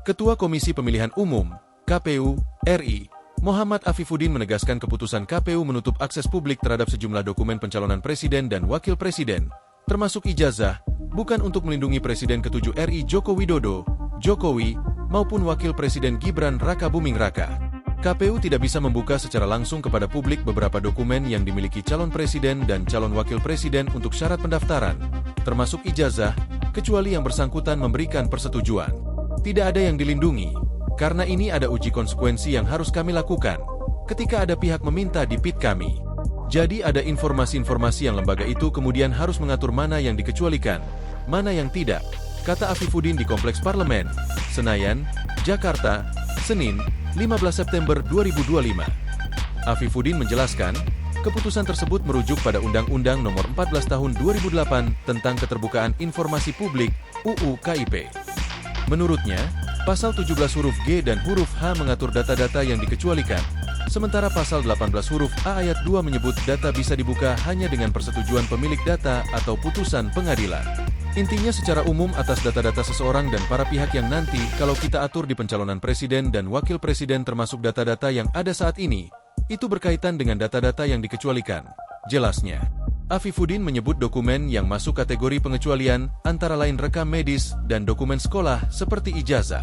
Ketua Komisi Pemilihan Umum, KPU, RI, Muhammad Afifuddin menegaskan keputusan KPU menutup akses publik terhadap sejumlah dokumen pencalonan presiden dan wakil presiden, termasuk ijazah, bukan untuk melindungi Presiden ke-7 RI Joko Widodo, Jokowi, maupun Wakil Presiden Gibran Rakabuming Raka. KPU tidak bisa membuka secara langsung kepada publik beberapa dokumen yang dimiliki calon presiden dan calon wakil presiden untuk syarat pendaftaran, termasuk ijazah, kecuali yang bersangkutan memberikan persetujuan. Tidak ada yang dilindungi. Karena ini ada uji konsekuensi yang harus kami lakukan ketika ada pihak meminta di PIT kami. Jadi ada informasi-informasi yang lembaga itu kemudian harus mengatur mana yang dikecualikan, mana yang tidak, kata Afifuddin di Kompleks Parlemen, Senayan, Jakarta, Senin, 15 September 2025. Afifuddin menjelaskan, keputusan tersebut merujuk pada Undang-Undang Nomor 14 Tahun 2008 tentang Keterbukaan Informasi Publik, UU KIP. Menurutnya, Pasal 17 huruf G dan huruf H mengatur data-data yang dikecualikan, sementara Pasal 18 huruf A ayat 2 menyebut data bisa dibuka hanya dengan persetujuan pemilik data atau putusan pengadilan. Intinya secara umum atas data-data seseorang dan para pihak yang nanti kalau kita atur di pencalonan presiden dan wakil presiden termasuk data-data yang ada saat ini, itu berkaitan dengan data-data yang dikecualikan. Jelasnya, Afifuddin menyebut dokumen yang masuk kategori pengecualian antara lain rekam medis dan dokumen sekolah seperti ijazah.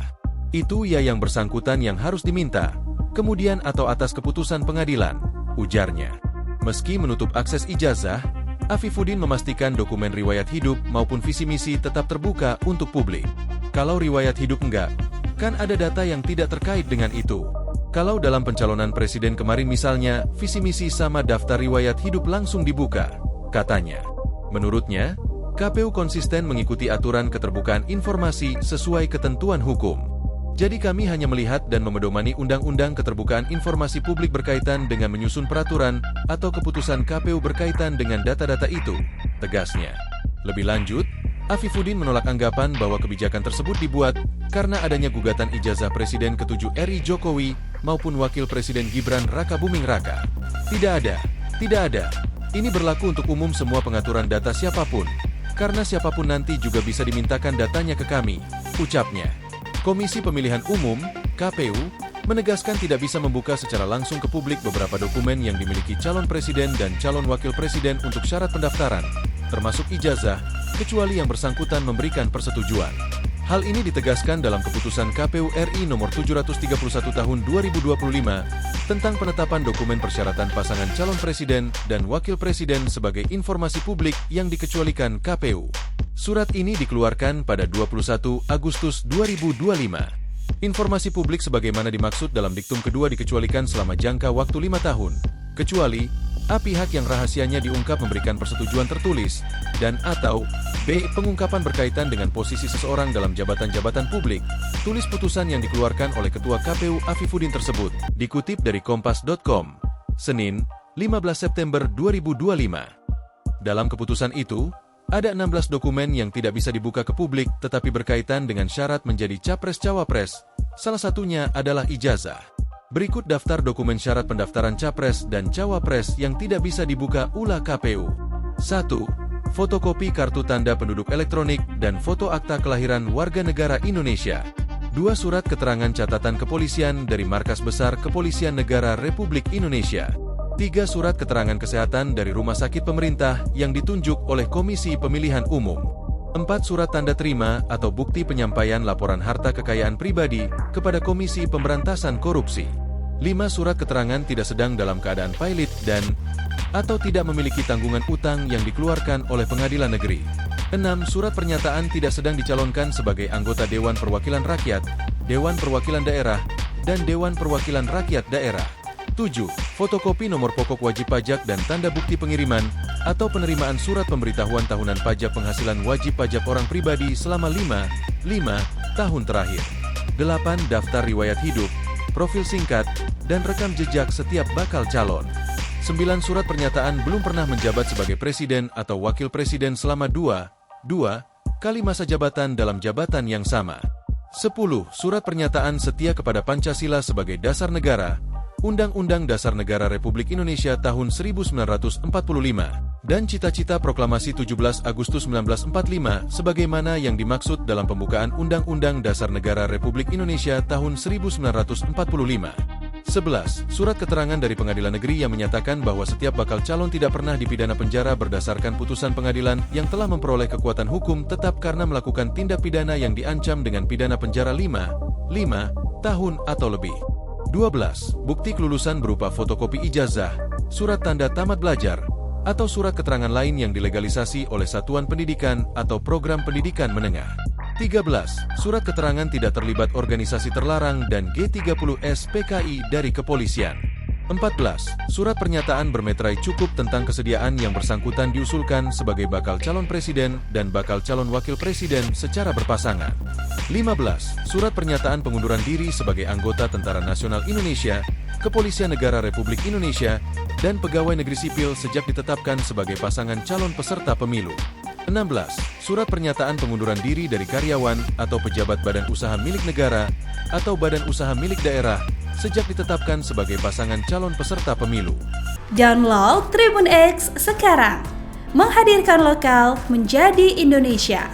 Itu ya yang bersangkutan yang harus diminta, kemudian atau atas keputusan pengadilan, ujarnya. Meski menutup akses ijazah, Afifuddin memastikan dokumen riwayat hidup maupun visi misi tetap terbuka untuk publik. Kalau riwayat hidup enggak, kan ada data yang tidak terkait dengan itu. Kalau dalam pencalonan presiden kemarin misalnya, visi misi sama daftar riwayat hidup langsung dibuka, katanya. Menurutnya, KPU konsisten mengikuti aturan keterbukaan informasi sesuai ketentuan hukum. Jadi kami hanya melihat dan memedomani Undang-Undang Keterbukaan Informasi Publik berkaitan dengan menyusun peraturan atau keputusan KPU berkaitan dengan data-data itu, tegasnya. Lebih lanjut, Afifuddin menolak anggapan bahwa kebijakan tersebut dibuat karena adanya gugatan ijazah Presiden ke-7 RI Jokowi maupun Wakil Presiden Gibran Rakabuming Raka. Tidak ada. Ini berlaku untuk umum semua pengaturan data siapapun, karena siapapun nanti juga bisa dimintakan datanya ke kami, ucapnya. Komisi Pemilihan Umum, KPU, menegaskan tidak bisa membuka secara langsung ke publik beberapa dokumen yang dimiliki calon presiden dan calon wakil presiden untuk syarat pendaftaran, termasuk ijazah, kecuali yang bersangkutan memberikan persetujuan. Hal ini ditegaskan dalam keputusan KPU RI nomor 731 tahun 2025 tentang penetapan dokumen persyaratan pasangan calon presiden dan wakil presiden sebagai informasi publik yang dikecualikan KPU. Surat ini dikeluarkan pada 21 Agustus 2025. Informasi publik sebagaimana dimaksud dalam diktum kedua dikecualikan selama jangka waktu 5 tahun, kecuali A. Pihak yang rahasianya diungkap memberikan persetujuan tertulis, dan atau B. Pengungkapan berkaitan dengan posisi seseorang dalam jabatan-jabatan publik. Tulis putusan yang dikeluarkan oleh Ketua KPU Afifuddin tersebut, dikutip dari Kompas.com, Senin, 15 September 2025. Dalam keputusan itu, ada 16 dokumen yang tidak bisa dibuka ke publik tetapi berkaitan dengan syarat menjadi Capres-Cawapres, salah satunya adalah ijazah. Berikut daftar dokumen syarat pendaftaran Capres dan Cawapres yang tidak bisa dibuka ulah KPU. 1. Fotokopi kartu tanda penduduk elektronik dan foto akta kelahiran warga negara Indonesia. 2. Surat keterangan catatan kepolisian dari Markas Besar Kepolisian Negara Republik Indonesia. 3. Surat keterangan kesehatan dari rumah sakit pemerintah yang ditunjuk oleh Komisi Pemilihan Umum. 4. Surat tanda terima atau bukti penyampaian laporan harta kekayaan pribadi kepada Komisi Pemberantasan Korupsi. 5. Surat keterangan tidak sedang dalam keadaan pilot dan atau tidak memiliki tanggungan utang yang dikeluarkan oleh pengadilan negeri. 6. Surat pernyataan tidak sedang dicalonkan sebagai anggota Dewan Perwakilan Rakyat, Dewan Perwakilan Daerah, dan Dewan Perwakilan Rakyat Daerah. 7. Fotokopi nomor pokok wajib pajak dan tanda bukti pengiriman atau penerimaan surat pemberitahuan tahunan pajak penghasilan wajib pajak orang pribadi selama 5 tahun terakhir. 8. Daftar riwayat hidup, profil singkat, dan rekam jejak setiap bakal calon. 9. Surat pernyataan belum pernah menjabat sebagai presiden atau wakil presiden selama 2 kali masa jabatan dalam jabatan yang sama. 10. Surat pernyataan setia kepada Pancasila sebagai dasar negara. Undang-Undang Dasar Negara Republik Indonesia tahun 1945, dan Cita-Cita Proklamasi 17 Agustus 1945 sebagaimana yang dimaksud dalam pembukaan Undang-Undang Dasar Negara Republik Indonesia tahun 1945. 11. Surat keterangan dari Pengadilan Negeri yang menyatakan bahwa setiap bakal calon tidak pernah dipidana penjara berdasarkan putusan pengadilan yang telah memperoleh kekuatan hukum tetap karena melakukan tindak pidana yang diancam dengan pidana penjara 5 tahun atau lebih. 12. Bukti kelulusan berupa fotokopi ijazah, surat tanda tamat belajar, atau surat keterangan lain yang dilegalisasi oleh satuan pendidikan atau program pendidikan menengah. 13. Surat keterangan tidak terlibat organisasi terlarang dan G30S PKI dari kepolisian. 14. Surat pernyataan bermeterai cukup tentang kesediaan yang bersangkutan diusulkan sebagai bakal calon presiden dan bakal calon wakil presiden secara berpasangan. 15. Surat pernyataan pengunduran diri sebagai anggota Tentara Nasional Indonesia, Kepolisian Negara Republik Indonesia, dan pegawai negeri sipil sejak ditetapkan sebagai pasangan calon peserta pemilu. 16. Surat pernyataan pengunduran diri dari karyawan atau pejabat badan usaha milik negara atau badan usaha milik daerah sejak ditetapkan sebagai pasangan calon peserta pemilu. Download Tribun X sekarang, menghadirkan lokal menjadi Indonesia.